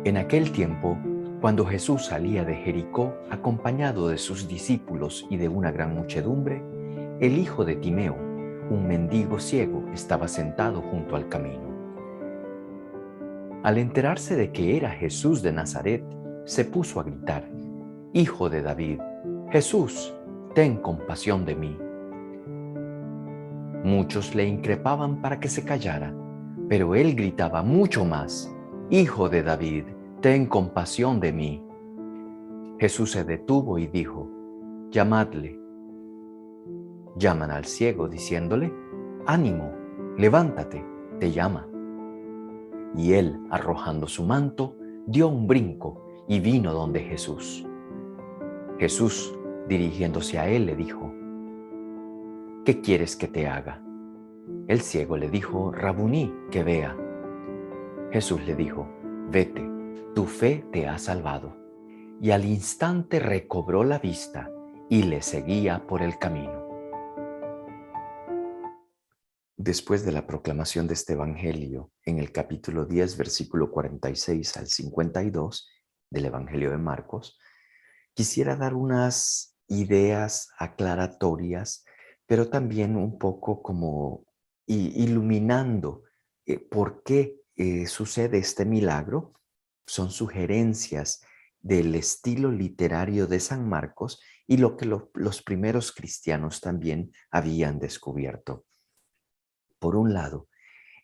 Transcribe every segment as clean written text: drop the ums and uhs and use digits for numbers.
En aquel tiempo, cuando Jesús salía de Jericó acompañado de sus discípulos y de una gran muchedumbre, el hijo de Timeo, un mendigo ciego, estaba sentado junto al camino. Al enterarse de que era Jesús de Nazaret, se puso a gritar: «Hijo de David, Jesús, ten compasión de mí». Muchos le increpaban para que se callara, pero él gritaba mucho más: «Hijo de David, ten compasión de mí». Jesús se detuvo y dijo: «Llamadle». Llaman al ciego diciéndole: «Ánimo, levántate, te llama». Y él, arrojando su manto, dio un brinco y vino donde Jesús. Jesús, dirigiéndose a él, le dijo: «¿Qué quieres que te haga?». El ciego le dijo: «Rabuní, que vea». Jesús le dijo: «Vete, tu fe te ha salvado». Y al instante recobró la vista y le seguía por el camino. Después de la proclamación de este evangelio, en el capítulo 10, versículo 46 al 52 del Evangelio de Marcos, quisiera dar unas ideas aclaratorias, pero también un poco como iluminando por qué sucede este milagro. Son sugerencias del estilo literario de San Marcos y lo que los primeros cristianos también habían descubierto. Por un lado,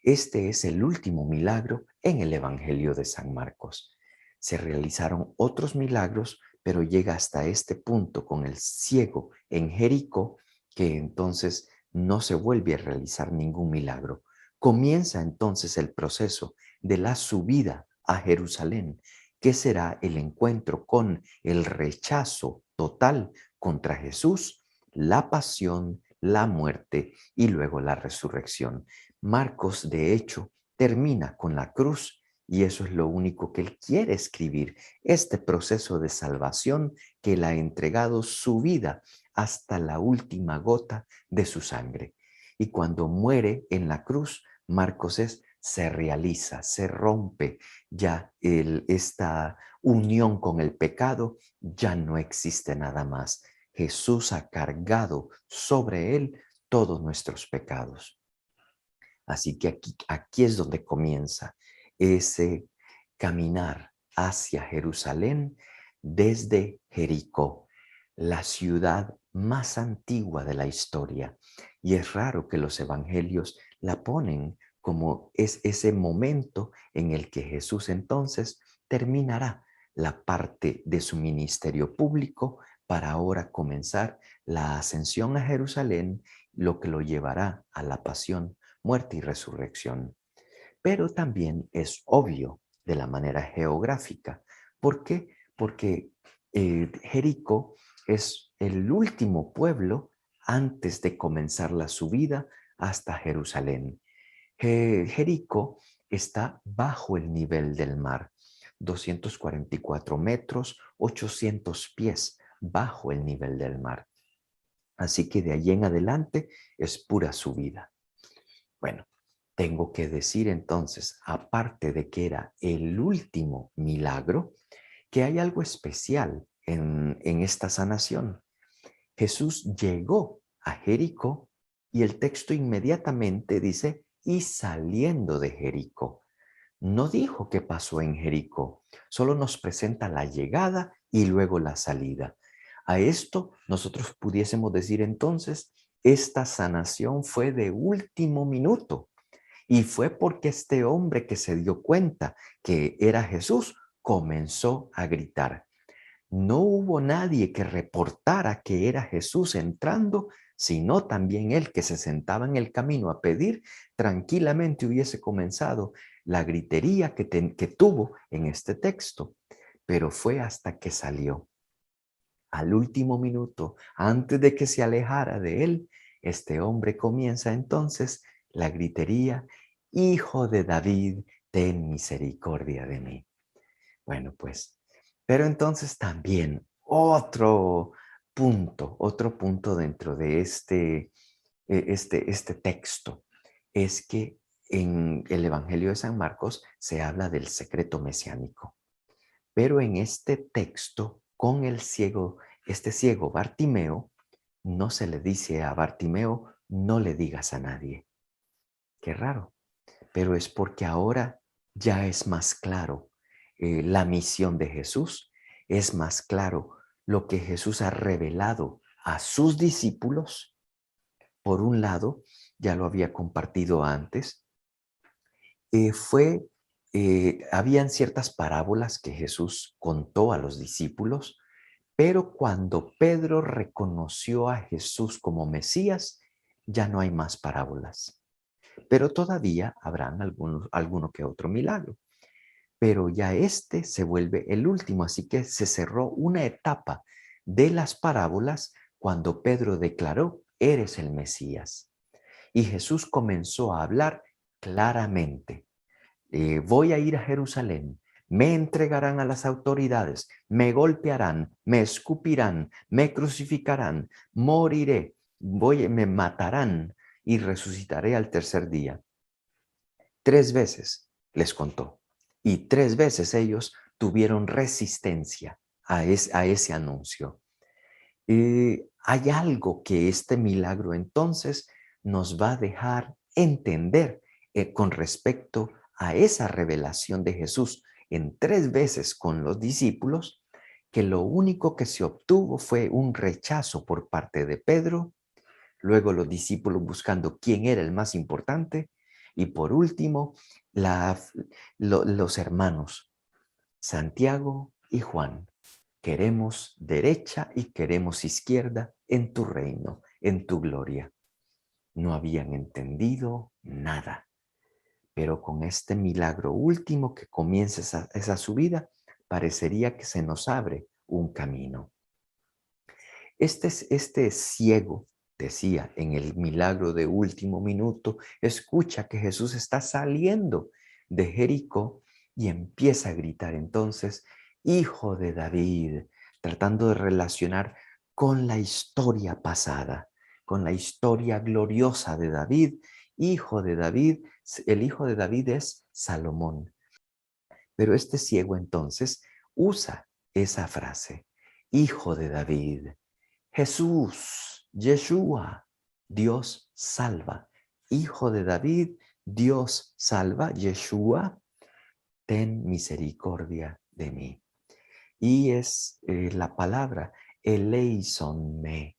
este es el último milagro en el Evangelio de San Marcos. Se realizaron otros milagros, pero llega hasta este punto con el ciego en Jericó, que entonces no se vuelve a realizar ningún milagro. Comienza entonces el proceso de la subida a Jerusalén, que será el encuentro con el rechazo total contra Jesús, la pasión, la muerte y luego la resurrección. Marcos, de hecho, termina con la cruz y eso es lo único que él quiere escribir, este proceso de salvación que él ha entregado su vida hasta la última gota de su sangre. Y cuando muere en la cruz, Marcos se realiza, se rompe ya esta unión con el pecado, ya no existe nada más. Jesús ha cargado sobre él todos nuestros pecados. Así que aquí es donde comienza ese caminar hacia Jerusalén desde Jericó, la ciudad más antigua de la historia. Y es raro que los evangelios la ponen como es ese momento en el que Jesús entonces terminará la parte de su ministerio público para ahora comenzar la ascensión a Jerusalén, lo que lo llevará a la pasión, muerte y resurrección. Pero también es obvio de la manera geográfica. ¿Por qué? Porque Jericó es el último pueblo antes de comenzar la subida hasta Jerusalén. Jericó está bajo el nivel del mar, 244 metros, 800 pies bajo el nivel del mar. Así que de allí en adelante es pura subida. Bueno, tengo que decir entonces, aparte de que era el último milagro, que hay algo especial en esta sanación. Jesús llegó a Jericó y el texto inmediatamente dice, y saliendo de Jericó. No dijo qué pasó en Jericó, solo nos presenta la llegada y luego la salida. A esto nosotros pudiésemos decir entonces, esta sanación fue de último minuto y fue porque este hombre que se dio cuenta que era Jesús comenzó a gritar. No hubo nadie que reportara que era Jesús entrando, sino también él que se sentaba en el camino a pedir, tranquilamente hubiese comenzado la gritería que tuvo en este texto. Pero fue hasta que salió. Al último minuto, antes de que se alejara de él, este hombre comienza entonces la gritería: «Hijo de David, ten misericordia de mí». Bueno, pues, pero entonces también otro punto dentro de este texto es que en el Evangelio de San Marcos se habla del secreto mesiánico. Pero en este texto, con el ciego, este ciego Bartimeo, no se le dice a Bartimeo, no le digas a nadie. Qué raro, pero es porque ahora ya es más claro la misión de Jesús, es más claro lo que Jesús ha revelado a sus discípulos. Por un lado, ya lo había compartido antes, habían ciertas parábolas que Jesús contó a los discípulos, pero cuando Pedro reconoció a Jesús como Mesías, ya no hay más parábolas. Pero todavía habrán alguno que otro milagro. Pero ya este se vuelve el último, así que se cerró una etapa de las parábolas cuando Pedro declaró, eres el Mesías. Y Jesús comenzó a hablar claramente. Voy a ir a Jerusalén, me entregarán a las autoridades, me golpearán, me escupirán, me crucificarán, moriré, me matarán y resucitaré al tercer día. 3 veces les contó y 3 veces ellos tuvieron resistencia a ese anuncio. Hay algo que este milagro entonces nos va a dejar entender con respecto a esa revelación de Jesús en 3 veces con los discípulos, que lo único que se obtuvo fue un rechazo por parte de Pedro, luego los discípulos buscando quién era el más importante y por último los hermanos Santiago y Juan. Queremos derecha y queremos izquierda en tu reino, en tu gloria. No habían entendido nada, pero con este milagro último que comienza esa subida, parecería que se nos abre un camino. Este ciego decía en el milagro de último minuto, escucha que Jesús está saliendo de Jericó y empieza a gritar entonces, Hijo de David, tratando de relacionar con la historia pasada, con la historia gloriosa de David. Hijo de David, el hijo de David es Salomón. Pero este ciego entonces usa esa frase, Hijo de David. Jesús, Yeshua, Dios salva. Hijo de David, Dios salva. Yeshua, ten misericordia de mí. Y es la palabra eleisonme.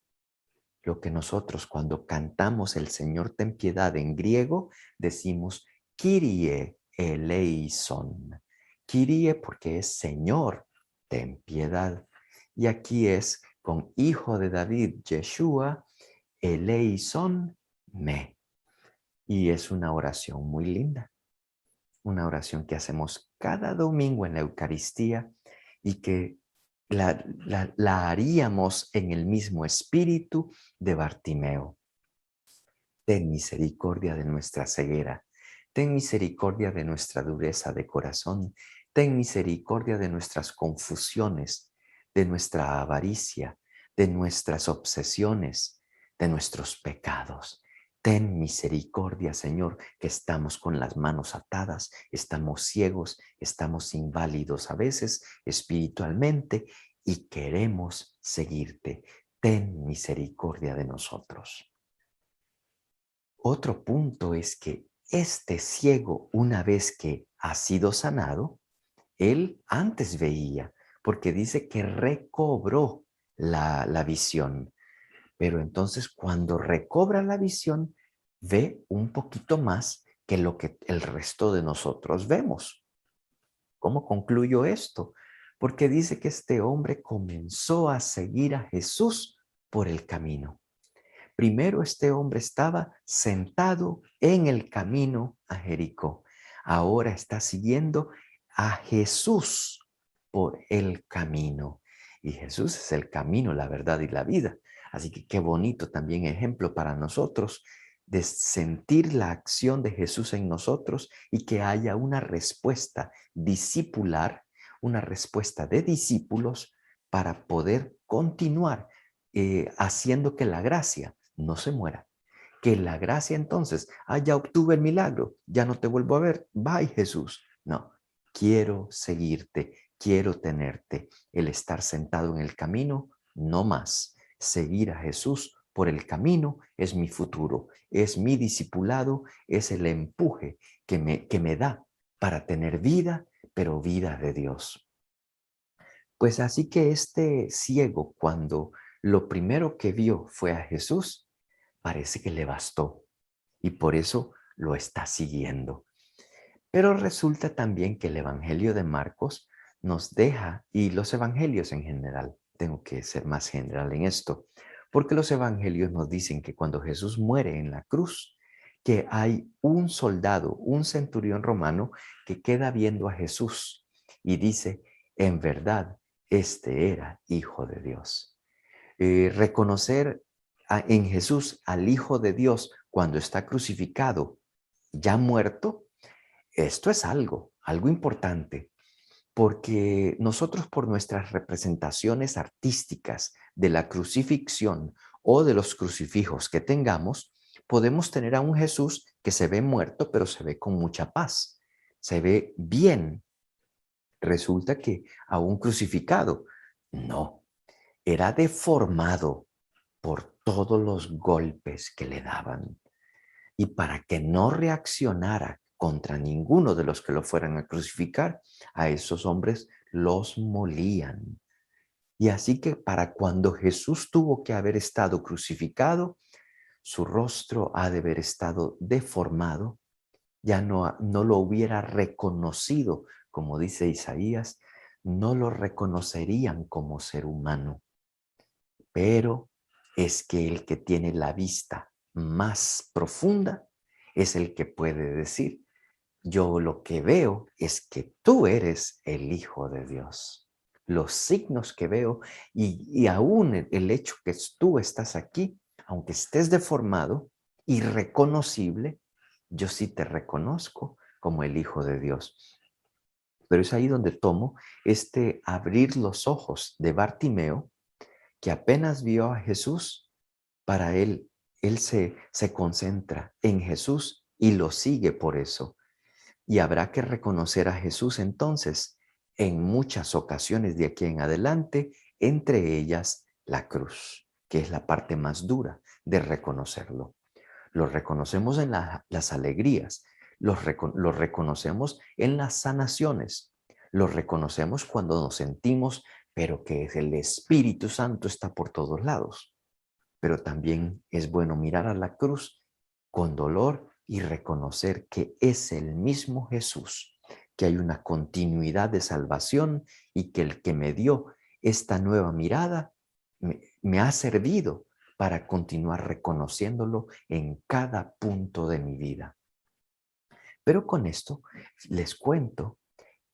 Lo que nosotros cuando cantamos el Señor ten piedad en griego, decimos Kyrie eleison. Kyrie porque es Señor, ten piedad. Y aquí es con Hijo de David, Yeshua, eleison me. Y es una oración muy linda. Una oración que hacemos cada domingo en la Eucaristía y que la haríamos en el mismo espíritu de Bartimeo. Ten misericordia de nuestra ceguera, ten misericordia de nuestra dureza de corazón, ten misericordia de nuestras confusiones, de nuestra avaricia, de nuestras obsesiones, de nuestros pecados. Ten misericordia, Señor, que estamos con las manos atadas, estamos ciegos, estamos inválidos a veces espiritualmente y queremos seguirte. Ten misericordia de nosotros. Otro punto es que este ciego, una vez que ha sido sanado, él antes veía, porque dice que recobró la visión. Pero entonces cuando recobra la visión, ve un poquito más que lo que el resto de nosotros vemos. ¿Cómo concluyo esto? Porque dice que este hombre comenzó a seguir a Jesús por el camino. Primero este hombre estaba sentado en el camino a Jericó. Ahora está siguiendo a Jesús por el camino. Y Jesús es el camino, la verdad y la vida. Así que qué bonito también ejemplo para nosotros de sentir la acción de Jesús en nosotros y que haya una respuesta discipular, una respuesta de discípulos para poder continuar haciendo que la gracia no se muera. Que la gracia entonces, ya obtuve el milagro, ya no te vuelvo a ver, bye Jesús. No, quiero seguirte, quiero tenerte. El estar sentado en el camino, no más. Seguir a Jesús por el camino es mi futuro, es mi discipulado, es el empuje que me da para tener vida, pero vida de Dios. Pues así que este ciego, cuando lo primero que vio fue a Jesús, parece que le bastó y por eso lo está siguiendo. Pero resulta también que el Evangelio de Marcos nos deja, y los evangelios en general, tengo que ser más general en esto, porque los evangelios nos dicen que cuando Jesús muere en la cruz, que hay un soldado, un centurión romano, que queda viendo a Jesús y dice, en verdad, este era Hijo de Dios. Reconocer en Jesús al Hijo de Dios cuando está crucificado, ya muerto, esto es algo importante, porque nosotros por nuestras representaciones artísticas de la crucifixión o de los crucifijos que tengamos, podemos tener a un Jesús que se ve muerto, pero se ve con mucha paz, se ve bien. Resulta que a un crucificado, no, era deformado por todos los golpes que le daban. Y para que no reaccionara contra ninguno de los que lo fueran a crucificar, a esos hombres los molían. Y así que para cuando Jesús tuvo que haber estado crucificado, su rostro ha de haber estado deformado, ya no lo hubiera reconocido, como dice Isaías, no lo reconocerían como ser humano. Pero es que el que tiene la vista más profunda es el que puede decir, yo lo que veo es que tú eres el Hijo de Dios. Los signos que veo y aún el hecho que tú estás aquí, aunque estés deformado, irreconocible, yo sí te reconozco como el Hijo de Dios. Pero es ahí donde tomo este abrir los ojos de Bartimeo, que apenas vio a Jesús, para él se concentra en Jesús y lo sigue por eso. Y habrá que reconocer a Jesús entonces en muchas ocasiones de aquí en adelante, entre ellas la cruz, que es la parte más dura de reconocerlo. Lo reconocemos en las alegrías, lo reconocemos en las sanaciones, lo reconocemos cuando nos sentimos, pero que el Espíritu Santo está por todos lados. Pero también es bueno mirar a la cruz con dolor y reconocer que es el mismo Jesús, que hay una continuidad de salvación y que el que me dio esta nueva mirada me ha servido para continuar reconociéndolo en cada punto de mi vida. Pero con esto les cuento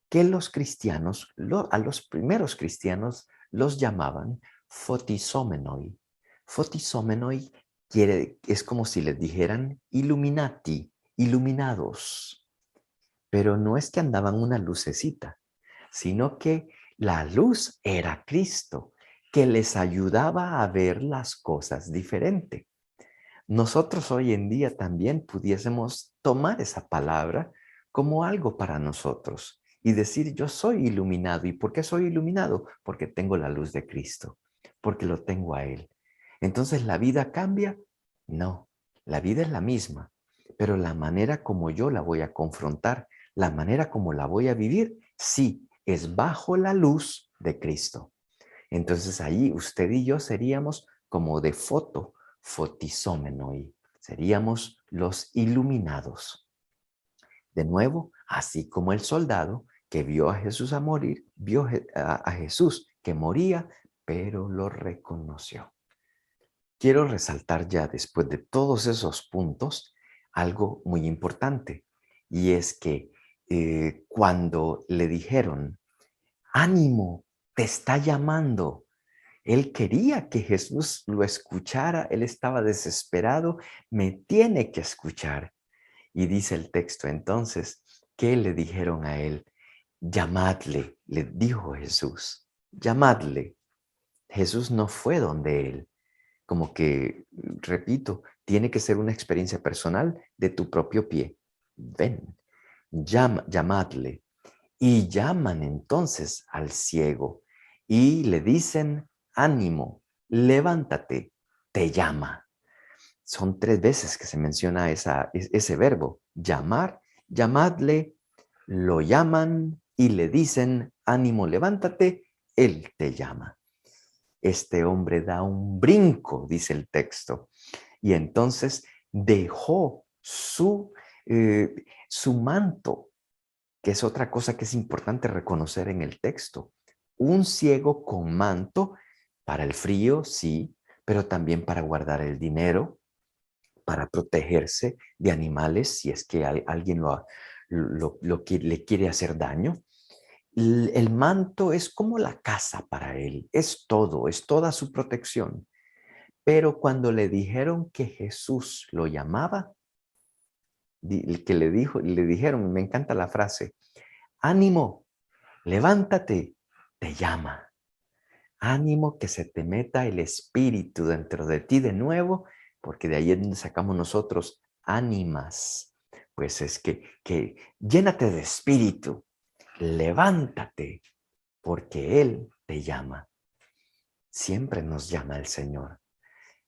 que los cristianos, a los primeros cristianos los llamaban fotisómenoi. Fotisómenoi es como si les dijeran illuminati, iluminados. Pero no es que andaban una lucecita, sino que la luz era Cristo, que les ayudaba a ver las cosas diferente. Nosotros hoy en día también pudiésemos tomar esa palabra como algo para nosotros y decir, yo soy iluminado. ¿Y por qué soy iluminado? Porque tengo la luz de Cristo, porque lo tengo a Él. Entonces, ¿la vida cambia? No, la vida es la misma, pero la manera como yo la voy a confrontar, la manera como la voy a vivir, sí, es bajo la luz de Cristo. Entonces, ahí usted y yo seríamos como de fotisómenoi, seríamos los iluminados. De nuevo, así como el soldado que vio a Jesús a morir, vio a Jesús que moría, pero lo reconoció. Quiero resaltar ya después de todos esos puntos algo muy importante, y es que cuando le dijeron, ánimo, te está llamando, él quería que Jesús lo escuchara, él estaba desesperado, me tiene que escuchar. Y dice el texto entonces, ¿qué le dijeron a él? Llamadle, le dijo Jesús, llamadle. Jesús no fue donde él, como que, repito, tiene que ser una experiencia personal de tu propio pie. Ven, llamadle. Y llaman entonces al ciego y le dicen, ánimo, levántate, te llama. Son 3 veces que se menciona ese verbo, llamar, llamadle, lo llaman y le dicen, ánimo, levántate, él te llama. Este hombre da un brinco, dice el texto, y entonces dejó su manto, que es otra cosa que es importante reconocer en el texto. Un ciego con manto para el frío, sí, pero también para guardar el dinero, para protegerse de animales si es que alguien le quiere hacer daño. El manto es como la casa para él, es todo, es toda su protección. Pero cuando le dijeron que Jesús lo llamaba, le dijeron, me encanta la frase, ánimo, levántate, te llama. Ánimo que se te meta el espíritu dentro de ti de nuevo, porque de ahí es donde sacamos nosotros ánimas. Pues es que llénate de espíritu, levántate, porque Él te llama. Siempre nos llama el Señor.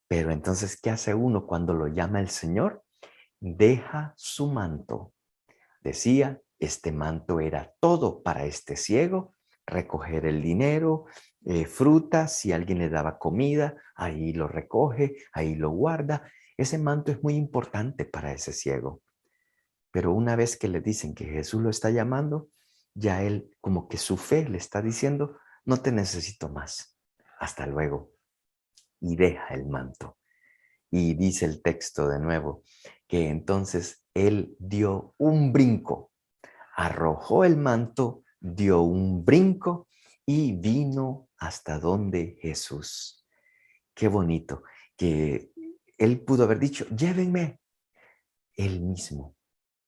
Pero entonces, ¿qué hace uno cuando lo llama el Señor? Deja su manto. Decía, este manto era todo para este ciego, recoger el dinero, frutas, si alguien le daba comida, ahí lo recoge, ahí lo guarda. Ese manto es muy importante para ese ciego. Pero una vez que le dicen que Jesús lo está llamando, ya él como que su fe le está diciendo, no te necesito más, hasta luego. Y deja el manto. Y dice el texto de nuevo, que entonces él dio un brinco, arrojó el manto, dio un brinco y vino hasta donde Jesús. Qué bonito que él pudo haber dicho, llévenme. Él mismo,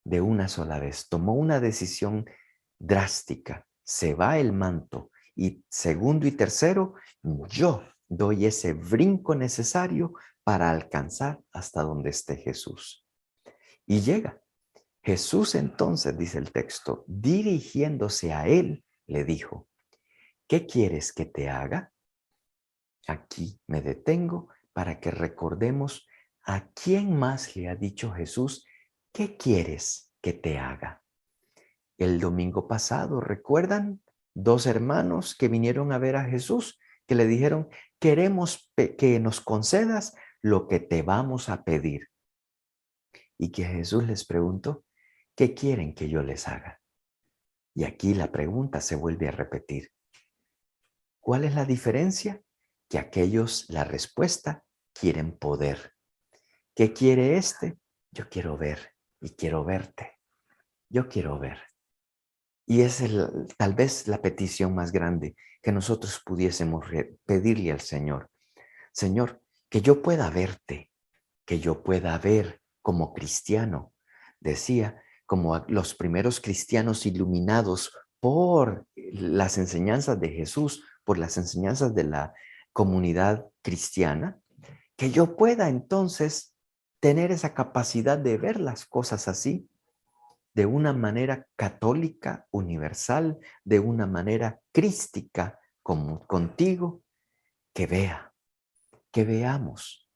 de una sola vez, tomó una decisión drástica. Se va el manto y segundo y tercero, yo doy ese brinco necesario para alcanzar hasta donde esté Jesús. Y llega. Jesús entonces, dice el texto, dirigiéndose a él, le dijo, ¿qué quieres que te haga? Aquí me detengo para que recordemos a quién más le ha dicho Jesús, ¿qué quieres que te haga? El domingo pasado, ¿recuerdan? 2 hermanos que vinieron a ver a Jesús, que le dijeron, queremos que nos concedas lo que te vamos a pedir. Y que Jesús les preguntó, ¿qué quieren que yo les haga? Y aquí la pregunta se vuelve a repetir. ¿Cuál es la diferencia? Que aquellos, la respuesta, quieren poder. ¿Qué quiere este? Yo quiero ver y quiero verte. Yo quiero ver. Y es tal vez la petición más grande que nosotros pudiésemos pedirle al Señor. Señor, que yo pueda verte, que yo pueda ver como cristiano. Decía, como los primeros cristianos iluminados por las enseñanzas de Jesús, por las enseñanzas de la comunidad cristiana, que yo pueda entonces tener esa capacidad de ver las cosas así, de una manera católica, universal, de una manera crística, como contigo, que vea, que veamos.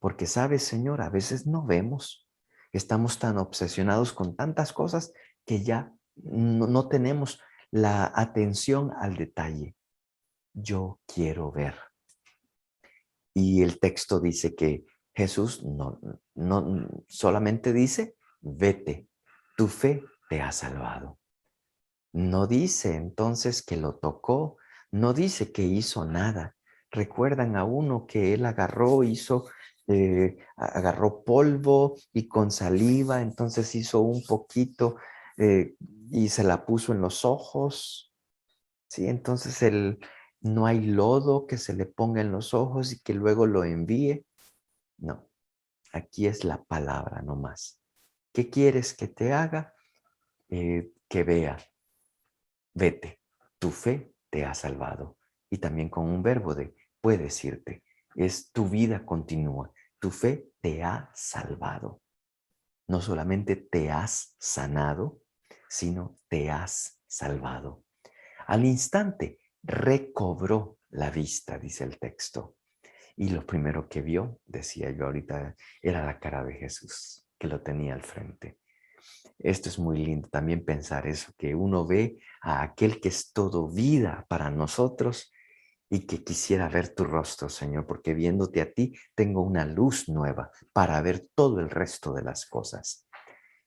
Porque sabes, Señor, a veces no vemos. Estamos tan obsesionados con tantas cosas que ya no tenemos la atención al detalle. Yo quiero ver. Y el texto dice que Jesús no solamente dice, vete, tu fe te ha salvado. No dice entonces que lo tocó, no dice que hizo nada. Recuerdan a uno que él agarró polvo y con saliva, entonces hizo un poquito y se la puso en los ojos. ¿Sí? Entonces no hay lodo que se le ponga en los ojos y que luego lo envíe. No, aquí es la palabra nomás. ¿Qué quieres que te haga? Que vea. Vete, tu fe te ha salvado. Y también con un verbo de puedes irte. Es tu vida continúa. Tu fe te ha salvado. No solamente te has sanado, sino te has salvado. Al instante recobró la vista, dice el texto. Y lo primero que vio, decía yo ahorita, era la cara de Jesús, que lo tenía al frente. Esto es muy lindo también pensar eso, que uno ve a aquel que es todo vida para nosotros y que quisiera ver tu rostro, Señor, porque viéndote a ti tengo una luz nueva para ver todo el resto de las cosas.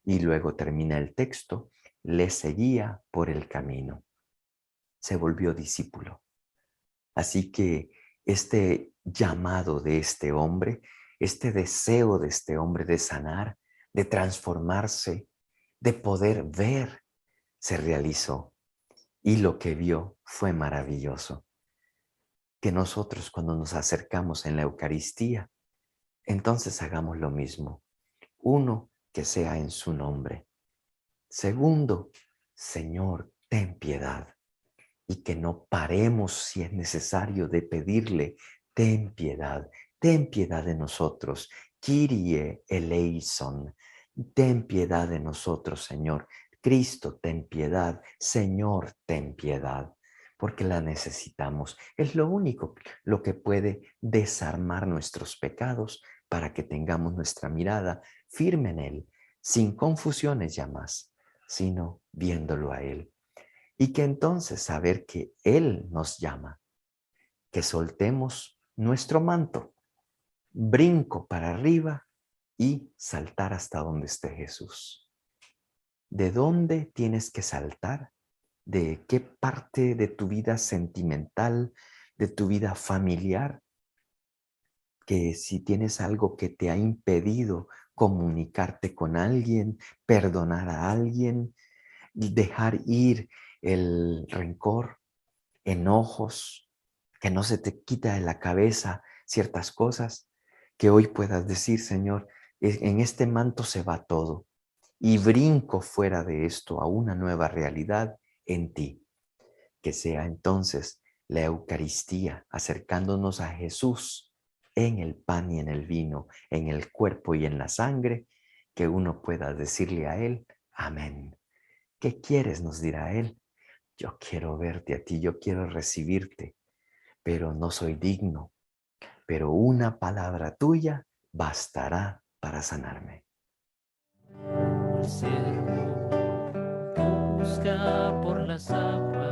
Y luego termina el texto, le seguía por el camino. Se volvió discípulo. Así que este llamado de este hombre, este deseo de este hombre de sanar, de transformarse, de poder ver, se realizó. Y lo que vio fue maravilloso. Que nosotros cuando nos acercamos en la Eucaristía, entonces hagamos lo mismo. Uno, que sea en su nombre. Segundo, Señor, ten piedad. Y que no paremos si es necesario de pedirle, ten piedad de nosotros. Kyrie eleison, ten piedad de nosotros, Señor. Cristo, ten piedad. Señor, ten piedad. Porque la necesitamos. Es lo único lo que puede desarmar nuestros pecados para que tengamos nuestra mirada firme en Él, sin confusiones ya más, sino viéndolo a Él. Y que entonces saber que Él nos llama, que soltemos nuestro manto, brinco para arriba y saltar hasta donde esté Jesús. ¿De dónde tienes que saltar? ¿De qué parte de tu vida sentimental, de tu vida familiar? Que si tienes algo que te ha impedido comunicarte con alguien, perdonar a alguien, dejar ir el rencor, enojos, que no se te quita de la cabeza ciertas cosas, que hoy puedas decir, Señor, en este manto se va todo y brinco fuera de esto a una nueva realidad en ti. Que sea entonces la Eucaristía acercándonos a Jesús en el pan y en el vino, en el cuerpo y en la sangre, que uno pueda decirle a Él, amén. ¿Qué quieres? Nos dirá Él. Yo quiero verte a ti, yo quiero recibirte, pero no soy digno. Pero una palabra tuya bastará para sanarme. El siervo busca por las aguas